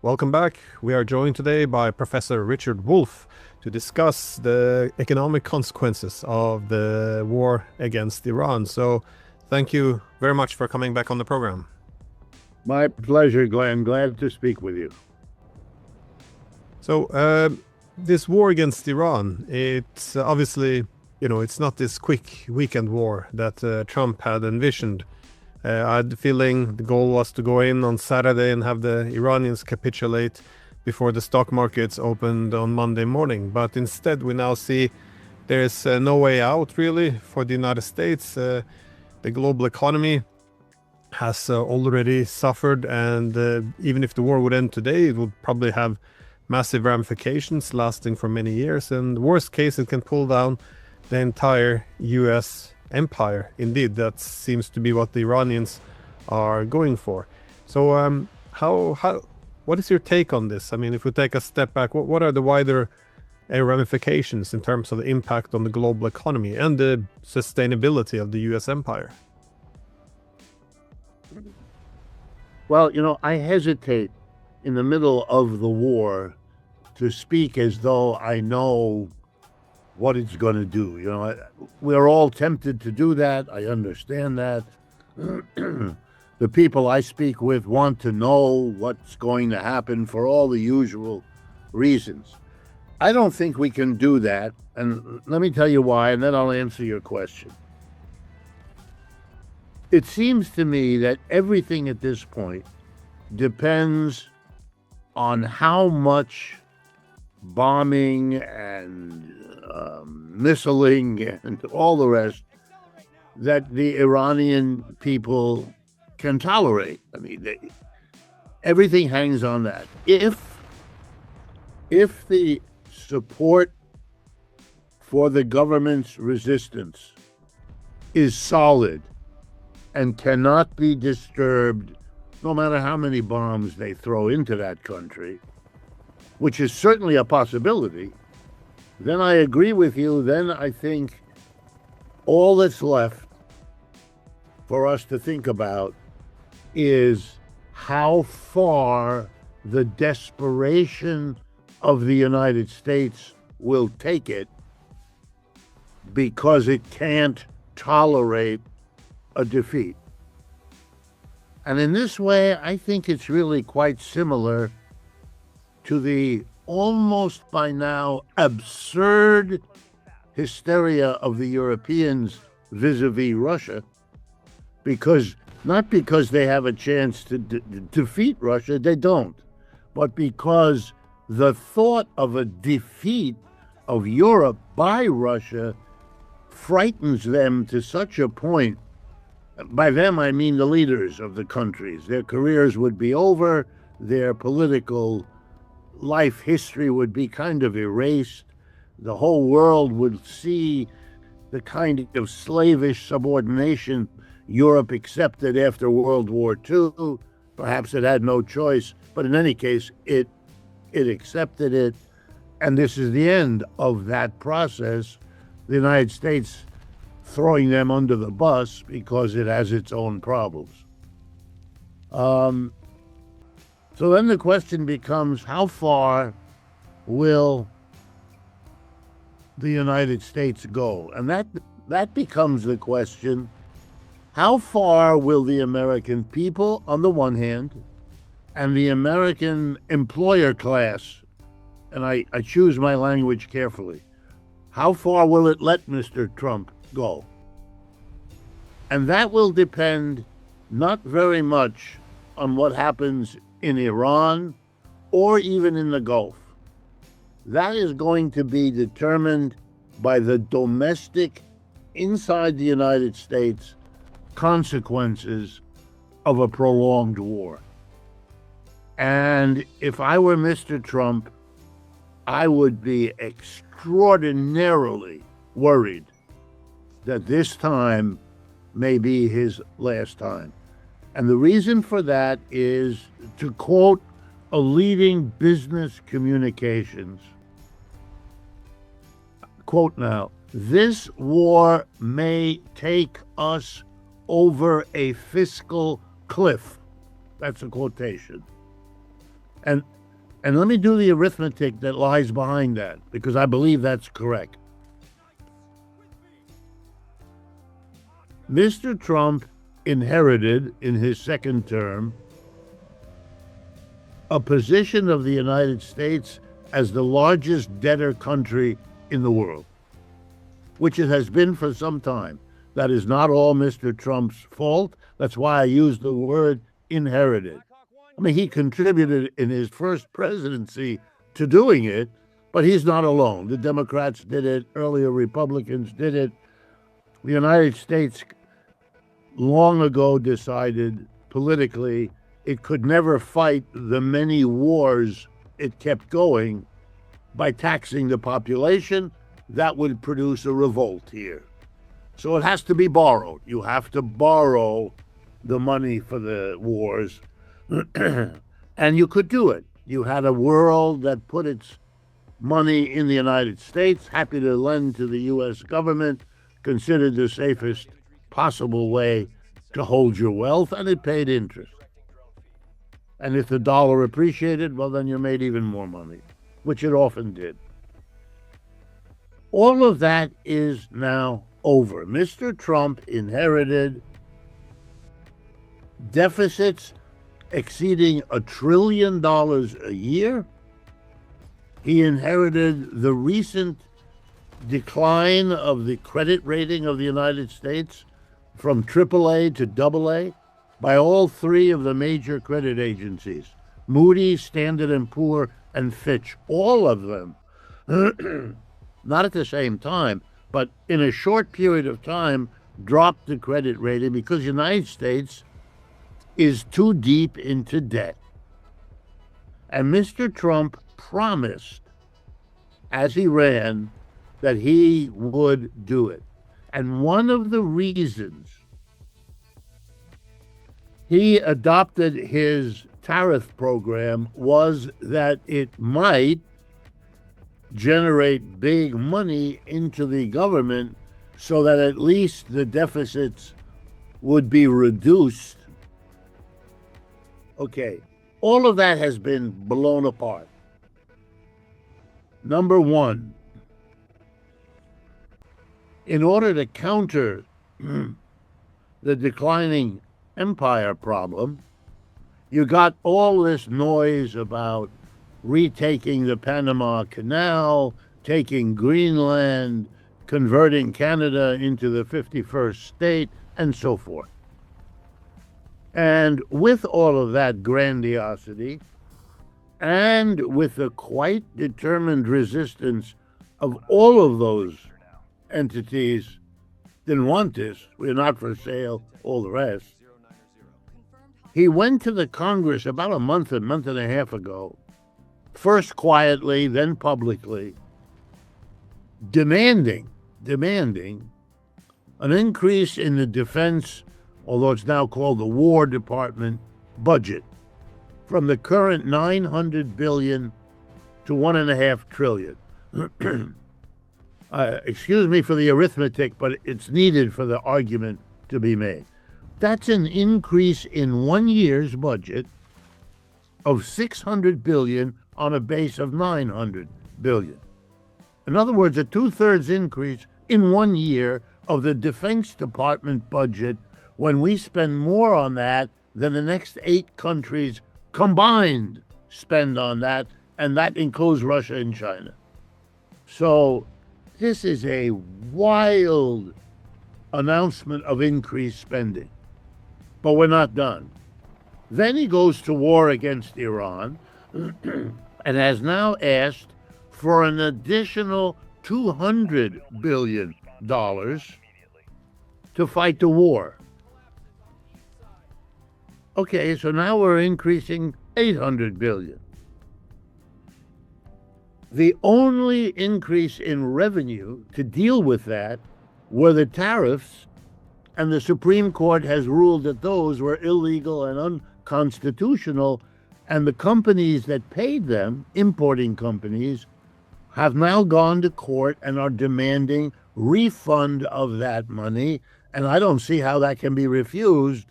Welcome back. We are joined today by Professor Richard Wolff to discuss the economic consequences of the war against Iran. So thank you very much for coming back on the program. My pleasure, Glenn. Glad to speak with you. So this war against Iran, it's obviously, it's not this quick weekend war that Trump had envisioned. I had the feeling the goal was to go in on Saturday and have the Iranians capitulate before the stock markets opened on Monday morning. But instead, we now see there's no way out, really, for the United States. The global economy has already suffered, and even if the war would end today, it would probably have massive ramifications lasting for many years. And worst case, it can pull down the entire U.S. empire. Indeed, that seems to be what the Iranians are going for. So what is your take on this? I mean, if we take a step back, what are the wider ramifications in terms of the impact on the global economy and the sustainability of the US empire? Well, I hesitate in the middle of the war to speak as though I know what it's going to do. We're all tempted to do that. I understand that. The people I speak with want to know what's going to happen for all the usual reasons. I don't think we can do that. And let me tell you why, and then I'll answer your question. It seems to me that everything at this point depends on how much bombing and missiling and all the rest that the Iranian people can tolerate. I mean, everything hangs on that. If the support for the government's resistance is solid and cannot be disturbed, no matter how many bombs they throw into that country, which is certainly a possibility, then I agree with you. Then I think all that's left for us to think about is how far the desperation of the United States will take it because it can't tolerate a defeat. And in this way, I think it's really quite similar to the almost by now absurd hysteria of the Europeans vis-a-vis Russia, not because they have a chance to defeat Russia, they don't, but because the thought of a defeat of Europe by Russia frightens them to such a point. By them, I mean the leaders of the countries. Their careers would be over, their political life history would be kind of erased. The whole world would see the kind of slavish subordination Europe accepted after World War II. Perhaps it had no choice, but in any case, it accepted it. And this is the end of that process. The United States throwing them under the bus because it has its own problems. So then the question becomes, how far will the United States go? And that becomes the question. How far will the American people, on the one hand, and the American employer class, and I choose my language carefully, how far will it let Mr. Trump go? And that will depend not very much on what happens in Iran or even in the Gulf. That is going to be determined by the domestic, inside the United States, consequences of a prolonged war. And if I were Mr. Trump, I would be extraordinarily worried that this time may be his last time. And the reason for that is, to quote a leading business communications, quote now, "This war may take us over a fiscal cliff." That's a quotation. And and let me do the arithmetic that lies behind that, because I believe that's correct. Mr. Trump inherited in his second term a position of the United States as the largest debtor country in the world, which it has been for some time. That is not all Mr. Trump's fault. That's why I use the word inherited. I mean, he contributed in his first presidency to doing it, but he's not alone. The Democrats did it, earlier Republicans did it. The United States long ago decided politically it could never fight the many wars it kept going by taxing the population. That would produce a revolt here. So it has to be borrowed. You have to borrow the money for the wars. And you could do it. You had a world that put its money in the United States, happy to lend to the U.S. government, considered the safest possible way to hold your wealth, and it paid interest. And if the dollar appreciated, well, then you made even more money, which it often did. All of that is now over. Mr. Trump inherited deficits exceeding $1 trillion a year. He inherited the recent decline of the credit rating of the United States from AAA to AA by all three of the major credit agencies, Moody's, Standard & Poor, and Fitch. All of them, not at the same time, but in a short period of time, dropped the credit rating because the United States is too deep into debt. And Mr. Trump promised, as he ran, that he would do it. And one of the reasons he adopted his tariff program was that it might generate big money into the government so that at least the deficits would be reduced. Okay, all of that has been blown apart. Number one, in order to counter the declining empire problem, you got all this noise about retaking the Panama Canal, taking Greenland, converting Canada into the 51st state, and so forth. And with all of that grandiosity, and with the quite determined resistance of all of those entities, didn't want this, we're not for sale, all the rest, he went to the Congress about a month and a half ago, first quietly, then publicly, demanding an increase in the defense, although it's now called the War Department, budget from the current $900 billion to $1.5 trillion. Excuse me for the arithmetic, but it's needed for the argument to be made. That's an increase in 1 year's budget of $600 billion on a base of $900 billion. In other words, a 2/3 increase in 1 year of the Defense Department budget, when we spend more on that than the next 8 countries combined spend on that, and that includes Russia and China. So this is a wild announcement of increased spending. But we're not done. Then he goes to war against Iran and has now asked for an additional $200 billion to fight the war. Okay, so now we're increasing $800 billion. The only increase in revenue to deal with that were the tariffs, and the Supreme Court has ruled that those were illegal and unconstitutional, and the companies that paid them, importing companies, have now gone to court and are demanding refund of that money, and I don't see how that can be refused.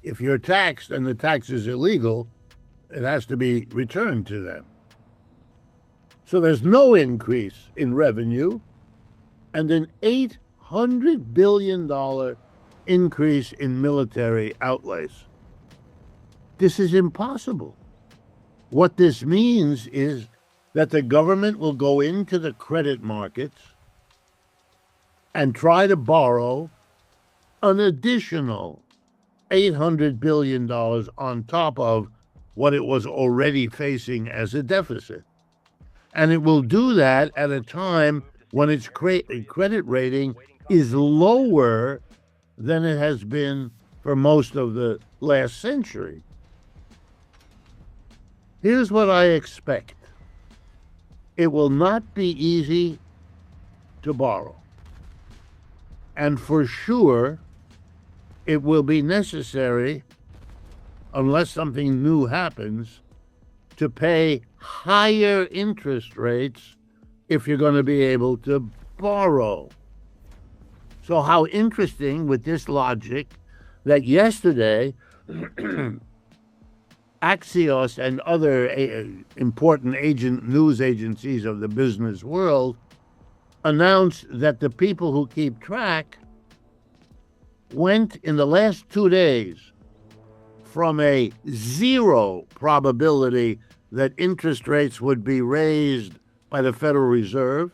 If you're taxed and the tax is illegal, It has to be returned to them. So there's no increase in revenue and an $800 billion increase in military outlays. This is impossible. What this means is that the government will go into the credit markets and try to borrow an additional $800 billion on top of what it was already facing as a deficit. And it will do that at a time when its credit rating is lower than it has been for most of the last century. Here's what I expect. It will not be easy to borrow. And for sure, it will be necessary, unless something new happens, to pay higher interest rates if you're going to be able to borrow. So how interesting with this logic that yesterday Axios and other important news agencies of the business world announced that the people who keep track went in the last 2 days from a 0 probability that interest rates would be raised by the Federal Reserve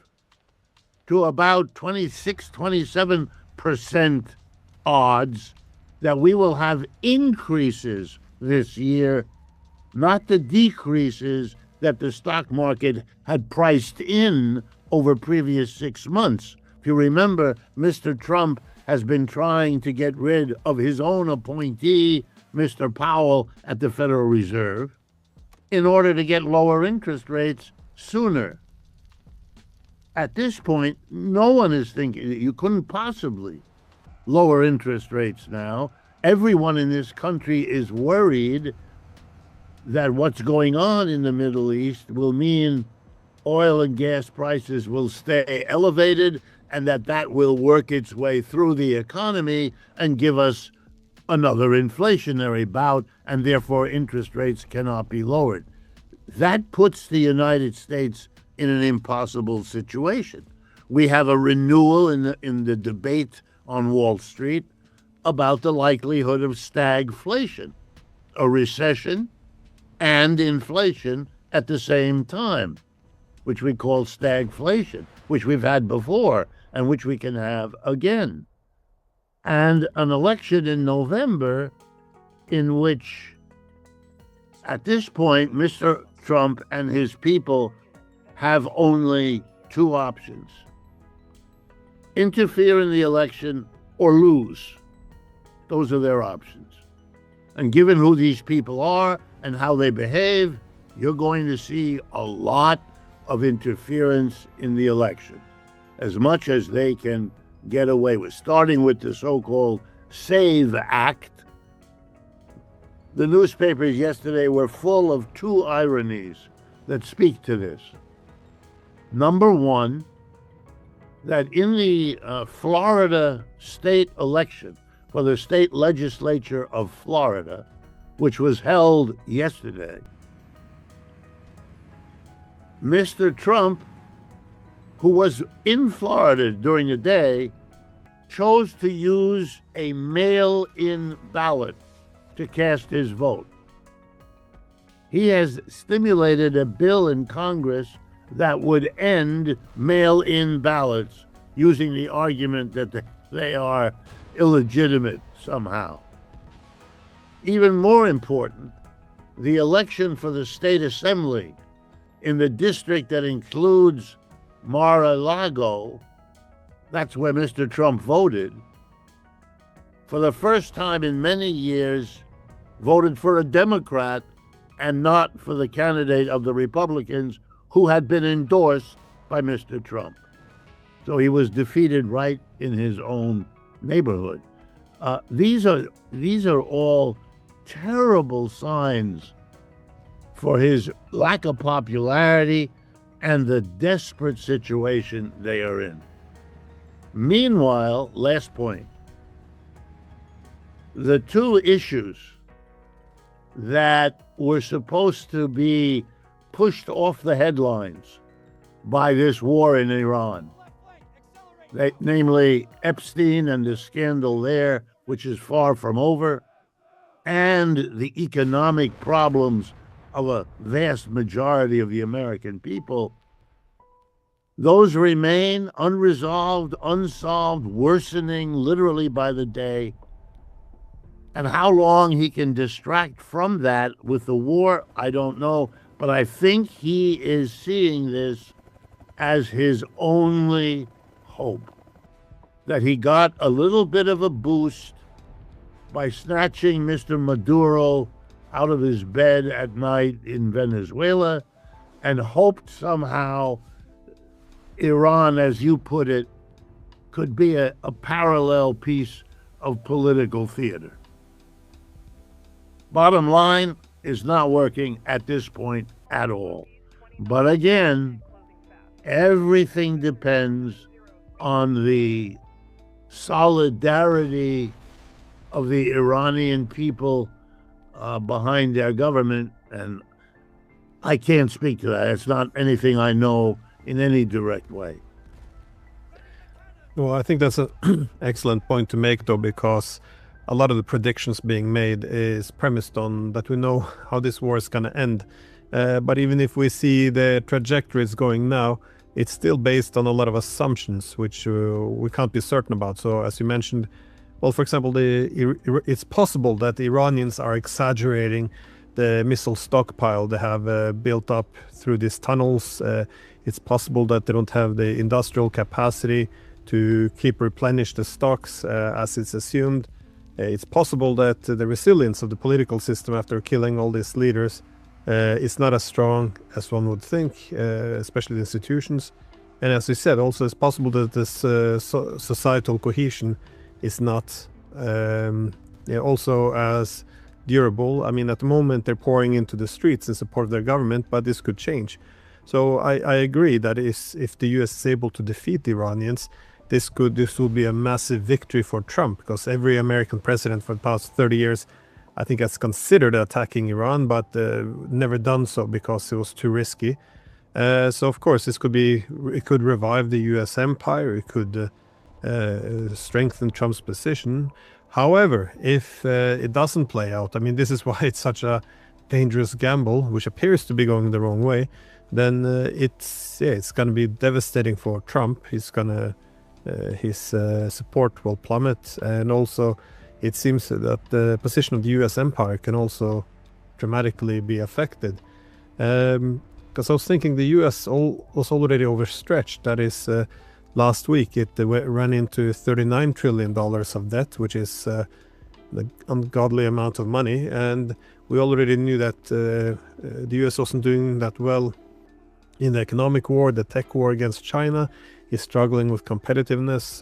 to about 26, 27% odds that we will have increases this year, not the decreases that the stock market had priced in over previous 6 months. If you remember, Mr. Trump has been trying to get rid of his own appointee, Mr. Powell, at the Federal Reserve, in order to get lower interest rates sooner. At this point, no one is thinking that you couldn't possibly lower interest rates now. Everyone in this country is worried that what's going on in the Middle East will mean oil and gas prices will stay elevated and that will work its way through the economy and give us another inflationary bout, and therefore interest rates cannot be lowered. That puts the United States in an impossible situation. We have a renewal in the debate on Wall Street about the likelihood of stagflation, a recession and inflation at the same time, which we call stagflation, which we've had before and which we can have again. And an election in November in which, at this point, Mr. Trump and his people have only 2 options: interfere in the election or lose. Those are their options. And given who these people are and how they behave, you're going to see a lot of interference in the election, as much as they can get away with, starting with the so-called SAVE Act. The newspapers yesterday were full of 2 ironies that speak to this. Number one, that in the Florida state election for the state legislature of Florida, which was held yesterday, Mr. Trump, who was in Florida during the day, chose to use a mail-in ballot to cast his vote. He has stimulated a bill in Congress that would end mail-in ballots, using the argument that they are illegitimate somehow. Even more important, the election for the state assembly in the district that includes Mar-a-Lago, that's where Mr. Trump voted, for the first time in many years, voted for a Democrat and not for the candidate of the Republicans who had been endorsed by Mr. Trump. So he was defeated right in his own neighborhood. These are all terrible signs for his lack of popularity and the desperate situation they are in. Meanwhile, last point, the 2 issues that were supposed to be pushed off the headlines by this war in Iran. Namely, Epstein and the scandal there, which is far from over, and the economic problems of a vast majority of the American people. Those remain unresolved, unsolved, worsening literally by the day. And how long he can distract from that with the war, I don't know. But I think he is seeing this as his only hope. That he got a little bit of a boost by snatching Mr. Maduro out of his bed at night in Venezuela, and hoped somehow Iran, as you put it, could be a parallel piece of political theater. Bottom line, is not working at this point at all. But again, everything depends on the solidarity of the Iranian people behind their government, and I can't speak to that. It's not anything I know in any direct way. Well, I think that's an excellent point to make, though, because a lot of the predictions being made is premised on that we know how this war is going to end. But even if we see the trajectory it's going now, it's still based on a lot of assumptions, which we can't be certain about. So, as you mentioned, well, for example, it's possible that the Iranians are exaggerating the missile stockpile they have built up through these tunnels. It's possible that they don't have the industrial capacity to keep replenish the stocks as it's assumed. It's possible that the resilience of the political system after killing all these leaders is not as strong as one would think, especially the institutions. And as you said, also it's possible that this societal cohesion is not also as durable. I mean, at the moment they're pouring into the streets in support of their government, but this could change. So I agree that if the US is able to defeat the Iranians, this will be a massive victory for Trump, because every American president for the past 30 years, I think, has considered attacking Iran, but never done so because it was too risky. So of course it could revive the US empire. It could strengthen Trump's position. However, if it doesn't play out, I mean, this is why it's such a dangerous gamble, which appears to be going the wrong way. Then it's going to be devastating for Trump. His support will plummet, and also it seems that the position of the U.S. empire can also dramatically be affected. Because I was thinking the U.S. was already overstretched. That is, last week it ran into $39 trillion of debt, which is the ungodly amount of money. And we already knew that the U.S. wasn't doing that well in the economic war, the tech war against China. Is struggling with competitiveness.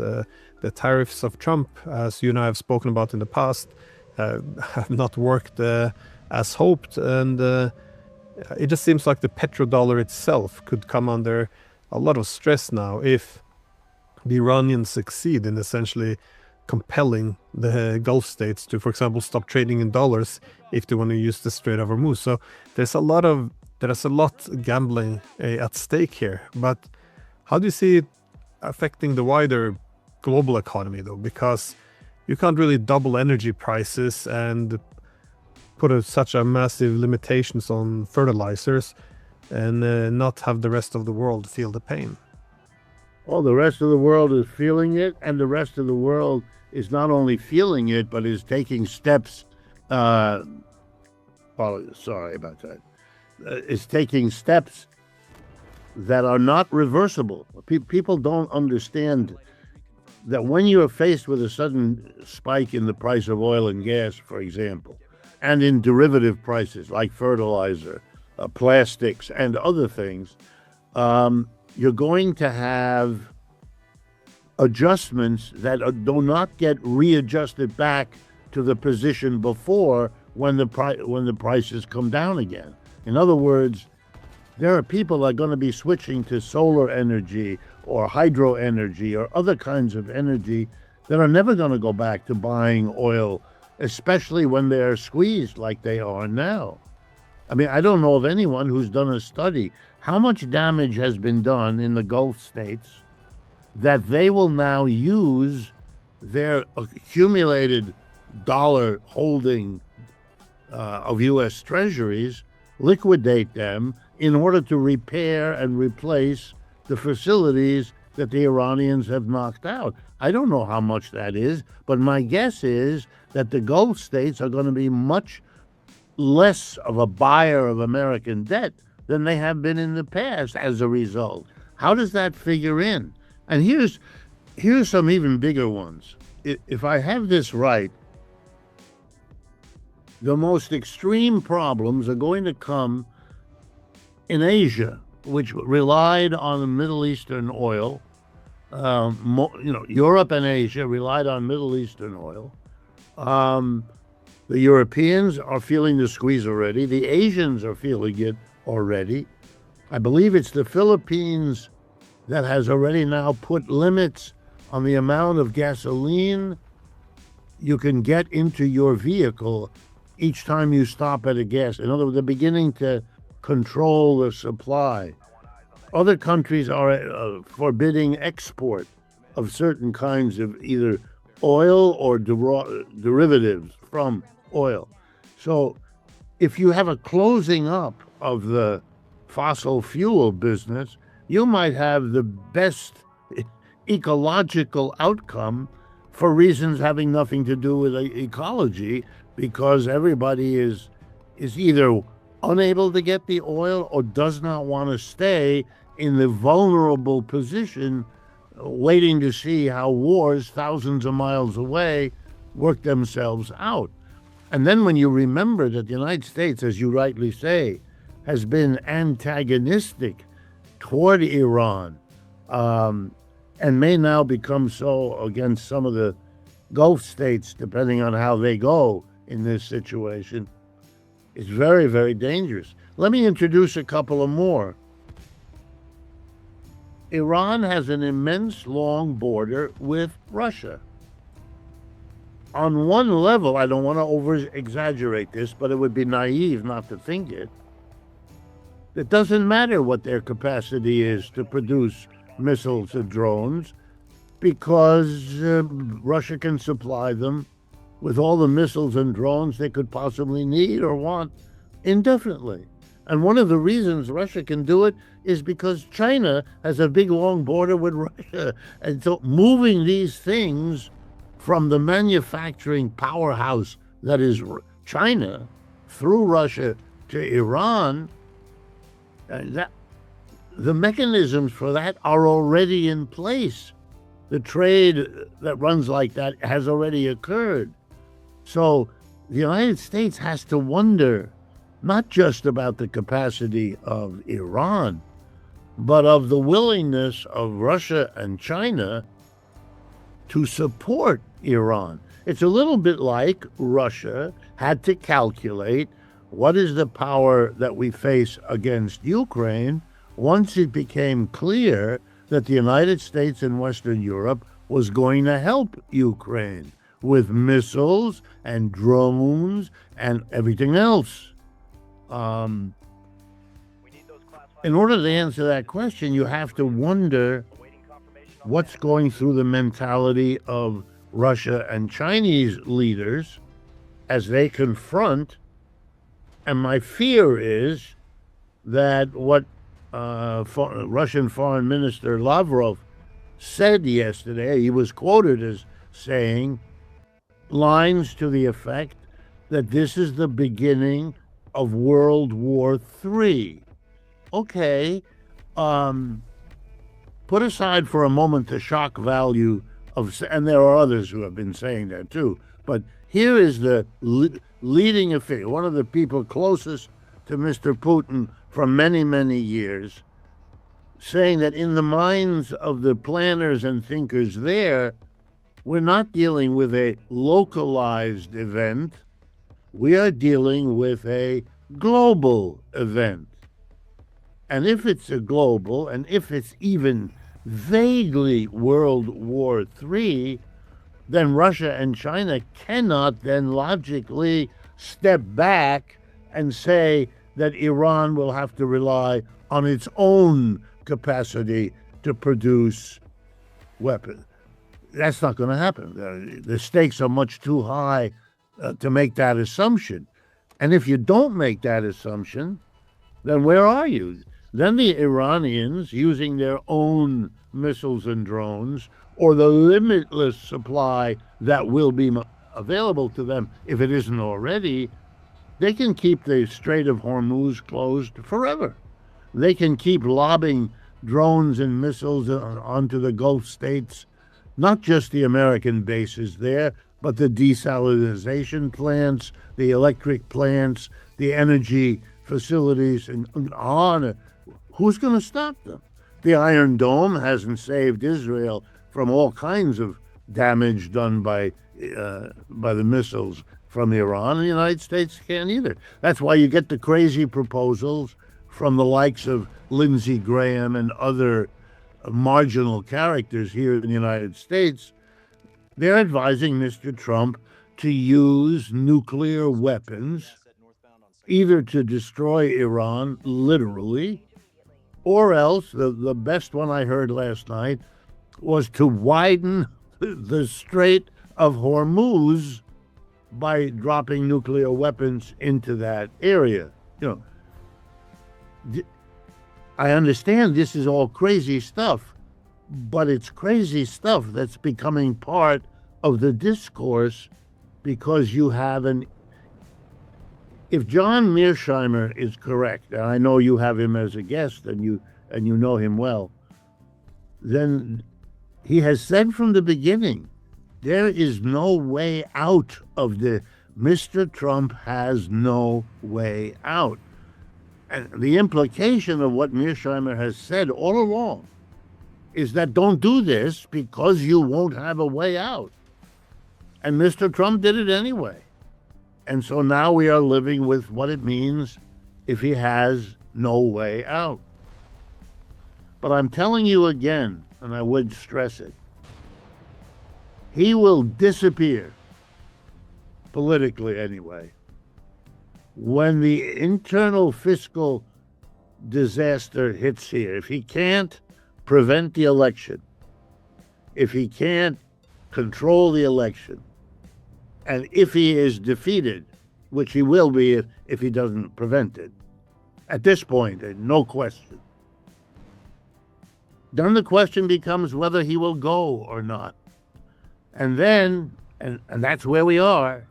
The tariffs of Trump, as you and I have spoken about in the past, have not worked as hoped. And it just seems like the petrodollar itself could come under a lot of stress now if the Iranians succeed in essentially compelling the Gulf states to, for example, stop trading in dollars if they want to use the Strait of Hormuz. So there's a lot gambling at stake here. But how do you see it affecting the wider global economy, though? Because you can't really double energy prices and put such a massive limitations on fertilizers and not have the rest of the world feel the pain. Well, the rest of the world is feeling it, and the rest of the world is not only feeling it, but is taking steps. Sorry about that. Is taking steps that are not reversible. People don't understand that when you are faced with a sudden spike in the price of oil and gas, for example, and in derivative prices like fertilizer, plastics, and other things, you're going to have adjustments that do not get readjusted back to the position before when the prices come down again. In other words, there are people that are going to be switching to solar energy or hydro energy or other kinds of energy that are never going to go back to buying oil, especially when they're squeezed like they are now. I mean, I don't know of anyone who's done a study. How much damage has been done in the Gulf states that they will now use their accumulated dollar holding of U.S. treasuries, liquidate them in order to repair and replace the facilities that the Iranians have knocked out. I don't know how much that is, but my guess is that the Gulf states are going to be much less of a buyer of American debt than they have been in the past as a result. How does that figure in? And here's some even bigger ones. If I have this right, the most extreme problems are going to come in Asia, which relied on the Middle Eastern oil. Europe and Asia relied on Middle Eastern oil. The Europeans are feeling the squeeze already. The Asians are feeling it already. I believe it's the Philippines that has already now put limits on the amount of gasoline you can get into your vehicle each time you stop at a gas. In other words, they're beginning to control the supply. Other countries are forbidding export of certain kinds of either oil or derivatives from oil. So if you have a closing up of the fossil fuel business, you might have the best ecological outcome for reasons having nothing to do with ecology, because everybody is either unable to get the oil or does not want to stay in the vulnerable position waiting to see how wars thousands of miles away work themselves out. And then when you remember that the United States, as you rightly say, has been antagonistic toward Iran, and may now become so against some of the Gulf states, depending on how they go in this situation, is very, very dangerous. Let me introduce a couple of more. Iran has an immense long border with Russia. On one level, I don't want to over-exaggerate this, but it would be naive not to think it. It doesn't matter what their capacity is to produce missiles and drones, because Russia can supply them with all the missiles and drones they could possibly need or want indefinitely. And one of the reasons Russia can do it is because China has a big, long border with Russia. And so moving these things from the manufacturing powerhouse that is China through Russia to Iran, the mechanisms for that are already in place. The trade that runs like that has already occurred. So the United States has to wonder not just about the capacity of Iran, but of the willingness of Russia and China to support Iran. It's a little bit like Russia had to calculate what is the power that we face against Ukraine once it became clear that the United States and Western Europe was going to help Ukraine with missiles and drones and everything else. In order to answer that question, you have to wonder what's going through the mentality of Russia and Chinese leaders as they confront. And my fear is that what Russian Foreign Minister Lavrov said yesterday, he was quoted as saying lines to the effect that this is the beginning of World War III. Okay, put aside for a moment the shock value of, and there are others who have been saying that too, but here is the leading figure, one of the people closest to Mr. Putin for many, many years, saying that in the minds of the planners and thinkers there, we're not dealing with a localized event. We are dealing with a global event. And if it's a global, and if it's even vaguely World War III, then Russia and China cannot then logically step back and say, that Iran will have to rely on its own capacity to produce weapons. That's not going to happen. The stakes are much too high to make that assumption. And if you don't make that assumption, then where are you? Then the Iranians, using their own missiles and drones, or the limitless supply that will be available to them if it isn't already, they can keep the Strait of Hormuz closed forever. They can keep lobbing drones and missiles onto the Gulf states, not just the American bases there, but the desalination plants, the electric plants, the energy facilities, and on. Who's going to stop them? The Iron Dome hasn't saved Israel from all kinds of damage done by the missiles from Iran, and the United States can't either. That's why you get the crazy proposals from the likes of Lindsey Graham and other marginal characters here in the United States. They're advising Mr. Trump to use nuclear weapons, either to destroy Iran, literally, or else, the best one I heard last night was to widen the Strait of Hormuz by dropping nuclear weapons into that area. I understand this is all crazy stuff, but it's crazy stuff that's becoming part of the discourse because you have if John Mearsheimer is correct, and I know you have him as a guest and you know him well, then he has said from the beginning, there is no way out of the Mr. Trump has no way out. And the implication of what Mearsheimer has said all along is that don't do this because you won't have a way out. And Mr. Trump did it anyway. And so now we are living with what it means if he has no way out. But I'm telling you again, and I would stress it, he will disappear, politically anyway, when the internal fiscal disaster hits here. If he can't prevent the election, if he can't control the election, and if he is defeated, which he will be if he doesn't prevent it, at this point, no question, then the question becomes whether he will go or not. And then, and that's where we are,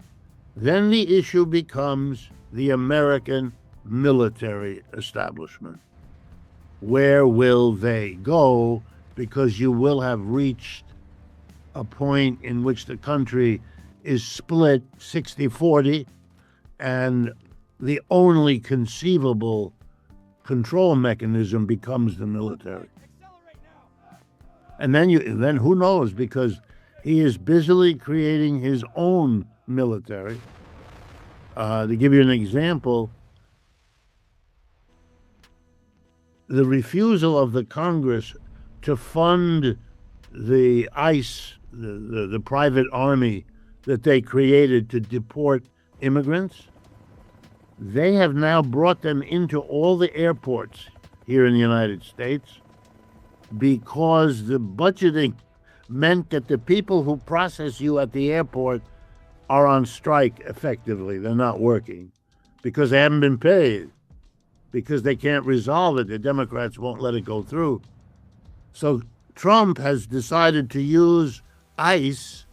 then the issue becomes the American military establishment. Where will they go? Because you will have reached a point in which the country is split 60-40, and the only conceivable control mechanism becomes the military. And then who knows, because he is busily creating his own military. To give you an example, the refusal of the Congress to fund the ICE, the private army that they created to deport immigrants, they have now brought them into all the airports here in the United States because the budgeting meant that the people who process you at the airport are on strike effectively. They're not working because they haven't been paid, because they can't resolve it. The Democrats won't let it go through. So Trump has decided to use ICE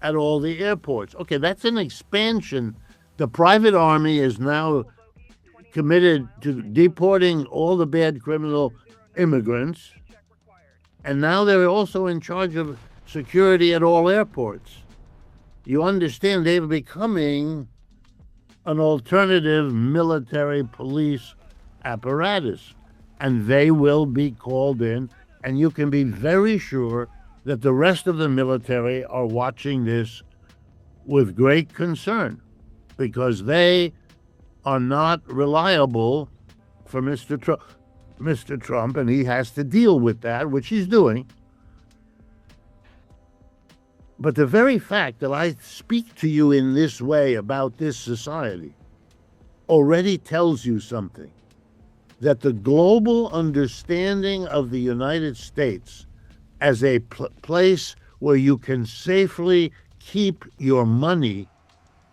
at all the airports. Okay, that's an expansion. The private army is now committed to deporting all the bad criminal immigrants, and now they're also in charge of security at all airports. You understand, they're becoming an alternative military police apparatus, and they will be called in, and you can be very sure that the rest of the military are watching this with great concern, because they are not reliable for Mr. Trump, and he has to deal with that, which he's doing. But the very fact that I speak to you in this way about this society already tells you something, that the global understanding of the United States as a place where you can safely keep your money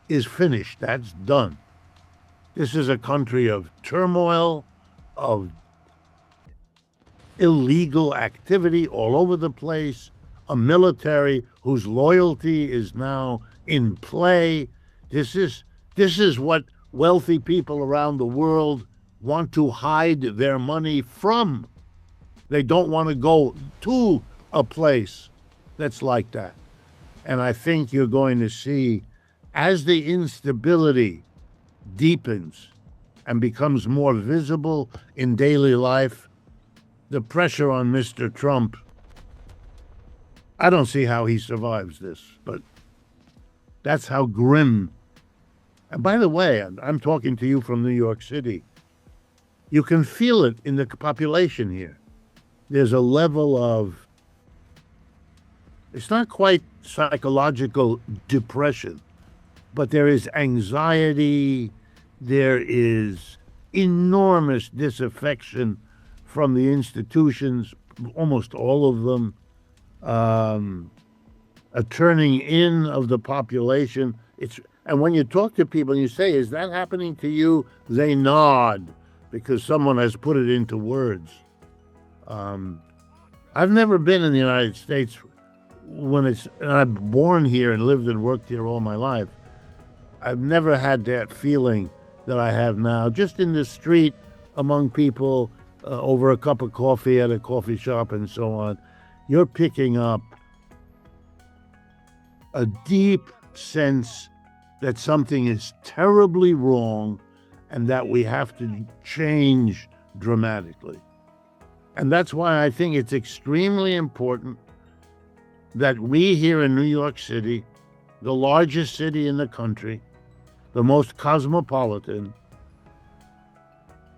is finished. That's done. This is a country of turmoil, of illegal activity all over the place, a military whose loyalty is now in play. This is what wealthy people around the world want to hide their money from. They don't want to go to a place that's like that. And I think you're going to see, as the instability deepens and becomes more visible in daily life, the pressure on Mr. Trump. I don't see how he survives this, but that's how grim. And by the way, I'm talking to you from New York City. You can feel it in the population here. There's a level of, it's not quite psychological depression, but there is anxiety, there is enormous disaffection from the institutions, almost all of them, a turning in of the population. And when you talk to people and you say, is that happening to you? They nod because someone has put it into words. I've never been in the United States and I'm born here and lived and worked here all my life. I've never had that feeling that I have now, just in the street among people, over a cup of coffee at a coffee shop and so on. You're picking up a deep sense that something is terribly wrong and that we have to change dramatically. And that's why I think it's extremely important that we here in New York City, the largest city in the country, the most cosmopolitan,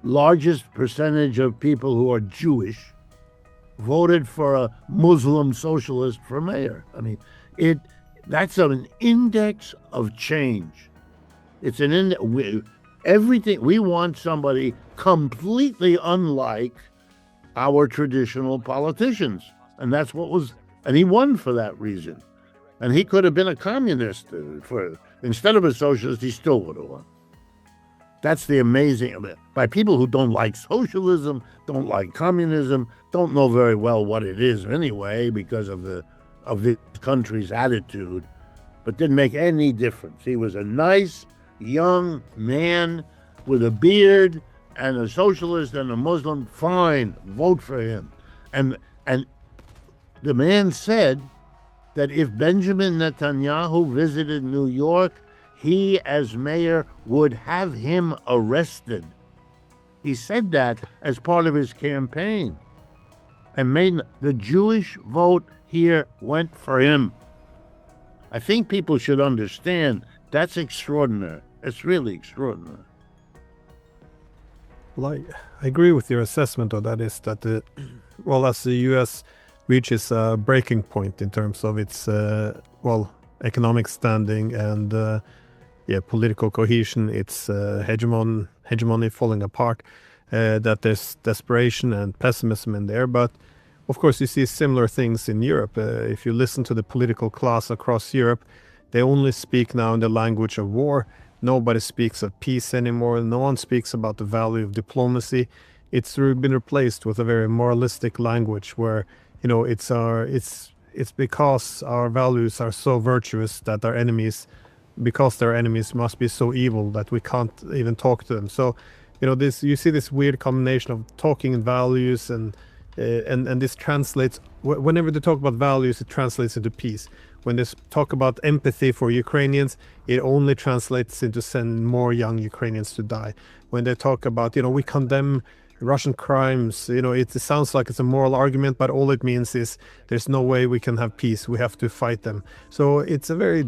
largest percentage of people who are Jewish, voted for a Muslim socialist for mayor. I mean, that's an index of change. It's everything. We want somebody completely unlike our traditional politicians. And that's and he won for that reason. And he could have been a communist instead of a socialist, he still would have won. That's the amazing of it. By people who don't like socialism, don't like communism, don't know very well what it is anyway because of the country's attitude, but didn't make any difference. He was a nice young man with a beard and a socialist and a Muslim. Fine, vote for him. And the man said that if Benjamin Netanyahu visited New York, he, as mayor, would have him arrested. He said that as part of his campaign. And the Jewish vote here went for him. I think people should understand that's extraordinary. It's really extraordinary. Well, I agree with your assessment of that, is that, as the U.S. reaches a breaking point in terms of its, economic standing and political cohesion, its hegemony falling apart, that there's desperation and pessimism in there. But of course, you see similar things in Europe. If you listen to the political class across Europe, they only speak now in the language of war. Nobody speaks of peace anymore. No one speaks about the value of diplomacy. It's been replaced with a very moralistic language where, it's because our values are so virtuous that our enemies, because they're enemies, must be so evil that we can't even talk to them. So, you see this weird combination of talking in values and this translates, whenever they talk about values, it translates into peace. When they talk about empathy for Ukrainians, it only translates into send more young Ukrainians to die. When they talk about, we condemn Russian crimes, it sounds like it's a moral argument, but all it means is there's no way we can have peace. We have to fight them. So it's a very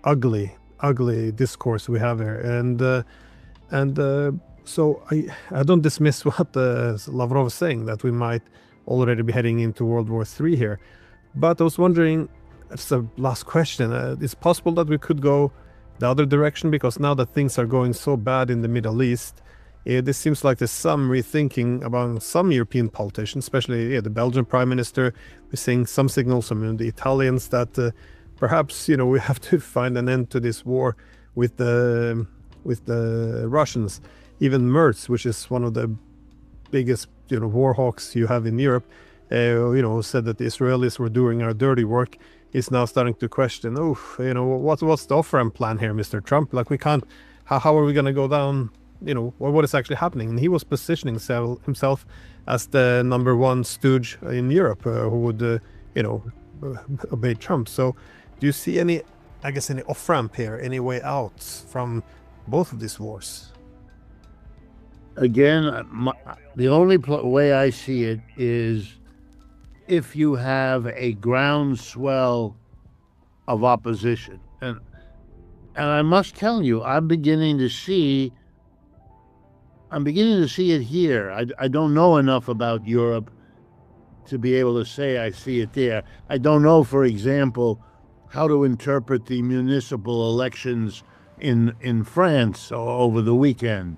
ugly discourse we have here. So I don't dismiss what Lavrov is saying, that we might already be heading into World War III here. But I was wondering, it's the last question, it's possible that we could go the other direction? Because now that things are going so bad in the Middle East, this seems like there's some rethinking among some European politicians, especially the Belgian Prime Minister. We're seeing some signals from the Italians that perhaps we have to find an end to this war with the Russians. Even Merz, which is one of the biggest war hawks you have in Europe, said that the Israelis were doing our dirty work, is now starting to question, what's the off-ramp plan here, Mr. Trump? Like, we can't, how are we going to go down, what is actually happening? And he was positioning himself as the number one stooge in Europe who would, obey Trump. So do you see any off-ramp here, any way out from both of these wars? Again, the only way I see it is if you have a groundswell of opposition. And I must tell you, I'm beginning to see it here. I don't know enough about Europe to be able to say I see it there. I don't know, for example, how to interpret the municipal elections in France over the weekend,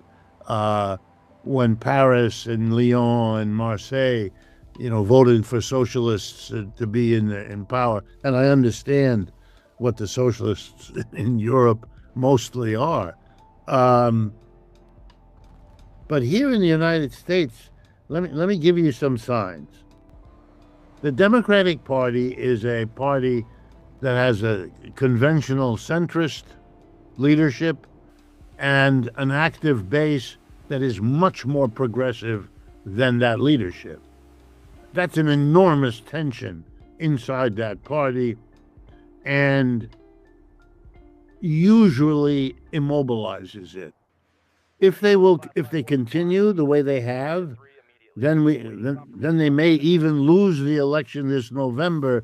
when Paris and Lyon and Marseille, voted for socialists to be in power. And I understand what the socialists in Europe mostly are. But here in the United States, let me give you some signs. The Democratic Party is a party that has a conventional centrist leadership and an active base that is much more progressive than that leadership. That's an enormous tension inside that party and usually immobilizes it. If they continue the way they have, then they may even lose the election this November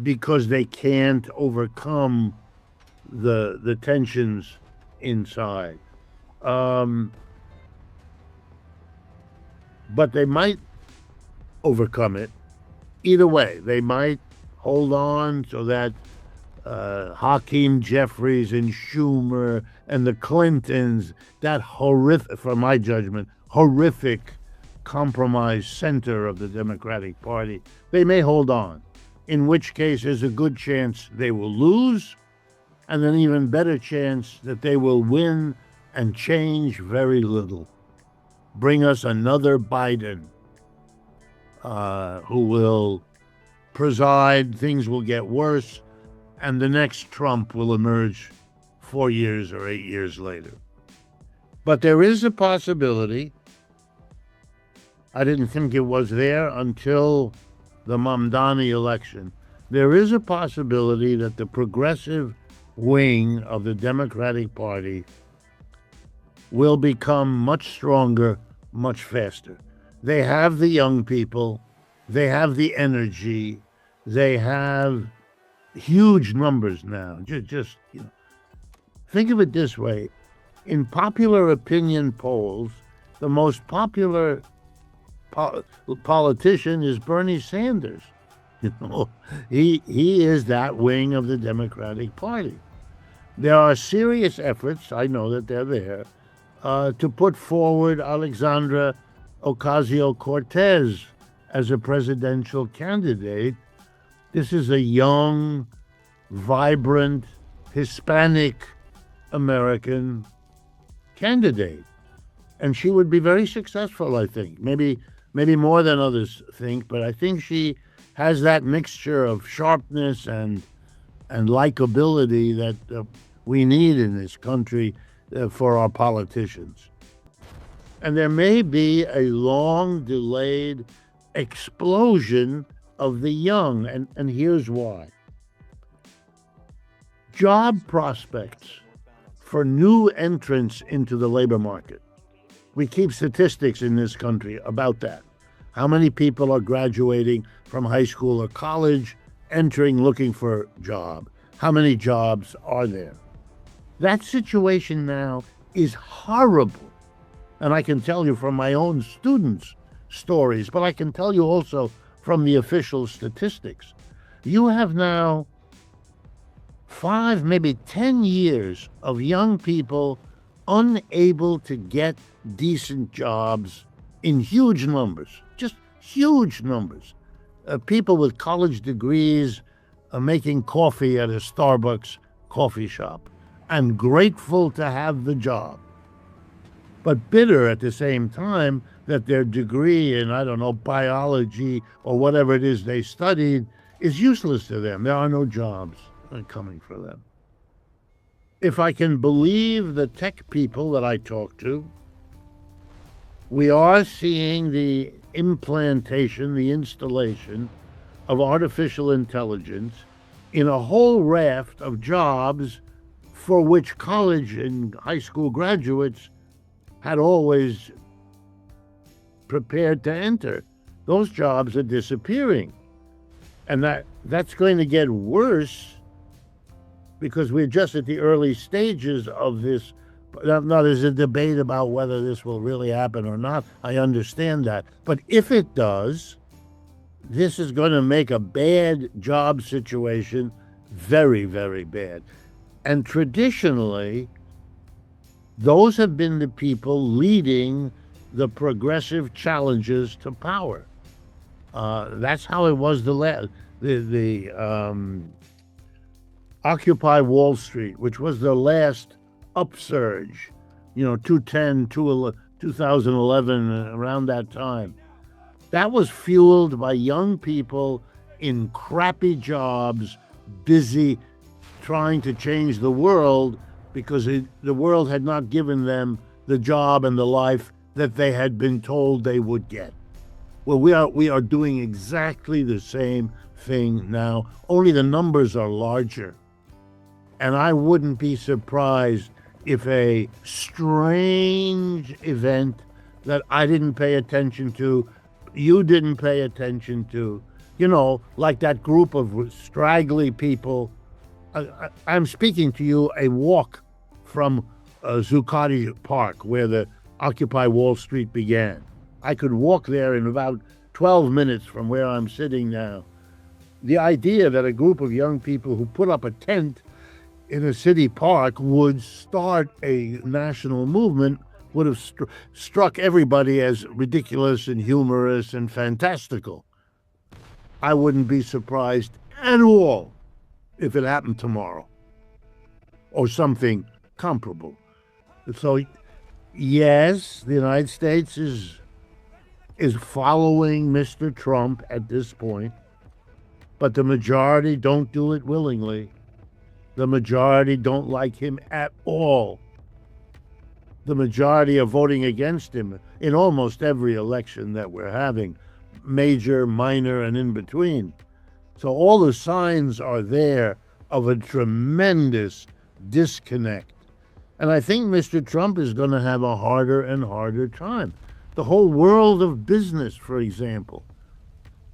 because they can't overcome the tensions inside. But they might overcome it. Either way, they might hold on so that Hakeem Jeffries and Schumer and the Clintons, that horrific, from my judgment, horrific compromise center of the Democratic Party, they may hold on, in which case there's a good chance they will lose, and an even better chance that they will win and change very little. Bring us another Biden who will preside, things will get worse, and the next Trump will emerge 4 years or 8 years later. But there is a possibility, I didn't think it was there until the Mamdani election, there is a possibility that the progressive wing of the Democratic Party will become much stronger, much faster. They have the young people, they have the energy, they have huge numbers now. Just think of it this way. In popular opinion polls, the most popular politician is Bernie Sanders. He is that wing of the Democratic Party. There are serious efforts, I know that they're there, to put forward Alexandra Ocasio-Cortez as a presidential candidate. This is a young, vibrant, Hispanic American candidate. And she would be very successful, I think. Maybe more than others think, but I think she has that mixture of sharpness and likability that we need in this country for our politicians. And there may be a long-delayed explosion of the young, and here's why. Job prospects for new entrants into the labor market. We keep statistics in this country about that. How many people are graduating from high school or college, entering, looking for a job? How many jobs are there? That situation now is horrible. And I can tell you from my own students' stories, but I can tell you also from the official statistics. You have now 5, maybe 10 years of young people unable to get decent jobs in huge numbers, just huge numbers. People with college degrees making coffee at a Starbucks coffee shop and grateful to have the job, but bitter at the same time that their degree in, I don't know, biology or whatever it is they studied is useless to them. There are no jobs coming for them. If I can believe the tech people that I talk to, we are seeing the implantation, the installation of artificial intelligence in a whole raft of jobs for which college and high school graduates had always prepared to enter. Those jobs are disappearing. And that's going to get worse because we're just at the early stages of this. Now, there's a debate about whether this will really happen or not. I understand that. But if it does, this is going to make a bad job situation very, very bad. And traditionally, those have been the people leading the progressive challenges to power. That's how it was the Occupy Wall Street, which was the last upsurge, 2011, around that time. That was fueled by young people in crappy jobs, busy trying to change the world because the world had not given them the job and the life that they had been told they would get. Well, we are doing exactly the same thing now, only the numbers are larger. And I wouldn't be surprised if a strange event that I didn't pay attention to, you didn't pay attention to, like that group of straggly people. I'm speaking to you a walk from Zuccotti Park, where the Occupy Wall Street began. I could walk there in about 12 minutes from where I'm sitting now. The idea that a group of young people who put up a tent in a city park would start a national movement would have struck everybody as ridiculous and humorous and fantastical. I wouldn't be surprised at all if it happened tomorrow or something comparable. So, yes, the United States is following Mr. Trump at this point, but the majority don't do it willingly. The majority don't like him at all. The majority are voting against him in almost every election that we're having, major, minor, and in between. So all the signs are there of a tremendous disconnect. And I think Mr. Trump is going to have a harder and harder time. The whole world of business, for example,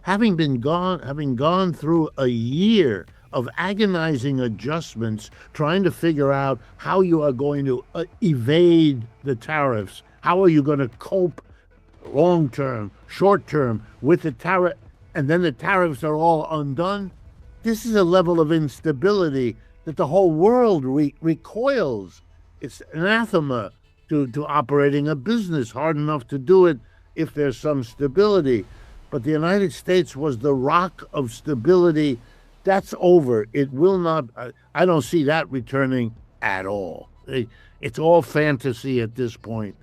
having gone through a year of agonizing adjustments, trying to figure out how you are going to evade the tariffs, how are you going to cope long-term, short-term with the tariff, and then the tariffs are all undone. This is a level of instability that the whole world recoils. It's anathema to operating a business, hard enough to do it if there's some stability. But the United States was the rock of stability. That's over. It will not, I don't see that returning at all. It's all fantasy at this point.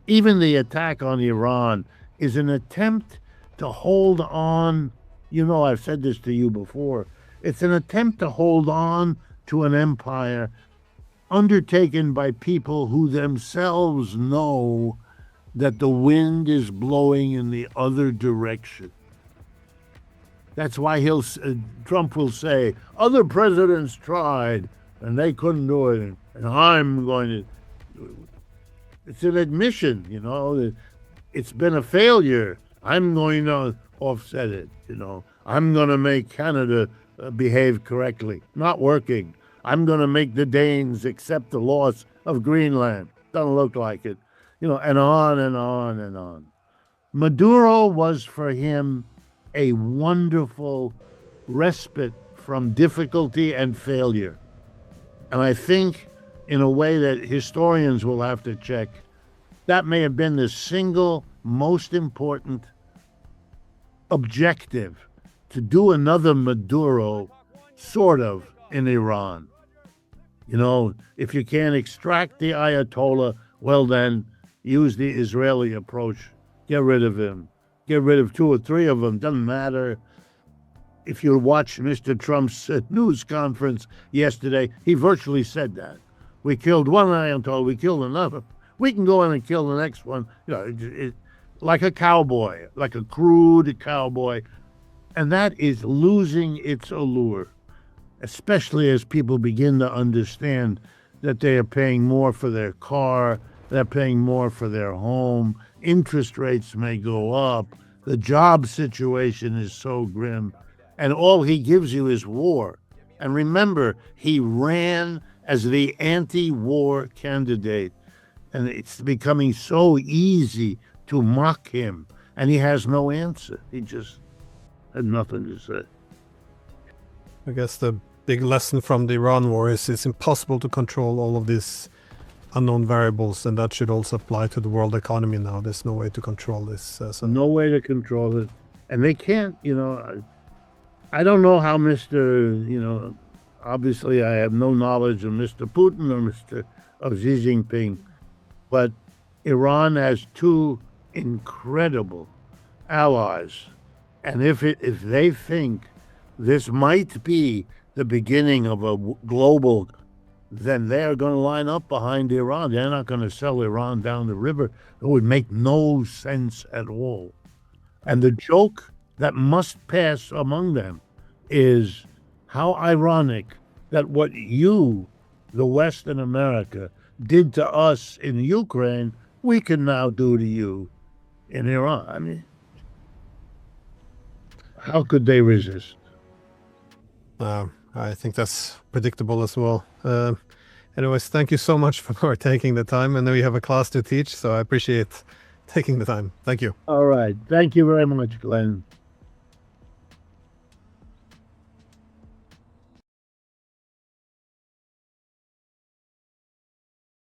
Even the attack on Iran is an attempt to hold on. I've said this to you before. It's an attempt to hold on to an empire undertaken by people who themselves know that the wind is blowing in the other direction. That's why Trump will say, other presidents tried and they couldn't do it, and I'm going to. It's an admission, that it's been a failure. I'm going to offset it, I'm going to make Canada behave correctly. Not working. I'm going to make the Danes accept the loss of Greenland. Doesn't look like it. And on and on and on. Maduro was for him a wonderful respite from difficulty and failure. And I think, in a way that historians will have to check, that may have been the single most important objective, to do another Maduro, sort of, in Iran. You know, if you can't extract the Ayatollah, well, then use the Israeli approach. Get rid of him. Get rid of 2 or 3 of them. Doesn't matter. If you watch Mr. Trump's news conference yesterday, he virtually said that. We killed one Ayatollah, we killed another. We can go in and kill the next one. You know, like a cowboy, like a crude cowboy. And that is losing its allure, especially as people begin to understand that they are paying more for their car, they're paying more for their home, interest rates may go up, the job situation is so grim, and all he gives you is war. And remember, he ran as the anti-war candidate, and it's becoming so easy to mock him, and he has no answer. He just had nothing to say. I guess the big lesson from the Iran war is it's impossible to control all of these unknown variables, and that should also apply to the world economy now. There's no way to control this. No way to control it. And they can't, you know, I don't know how Mr., you know, obviously I have no knowledge of Mr. Putin or of Xi Jinping, but Iran has 2 incredible allies. And if they think this might be the beginning of a global, then they're going to line up behind Iran. They're not going to sell Iran down the river. It would make no sense at all. And the joke that must pass among them is how ironic that what you, the West and America, did to us in Ukraine, we can now do to you in Iran. I mean, how could they resist? I think that's predictable as well. Anyways, thank you so much for taking the time. I know you have a class to teach, so I appreciate taking the time. Thank you. All right. Thank you very much, Glenn.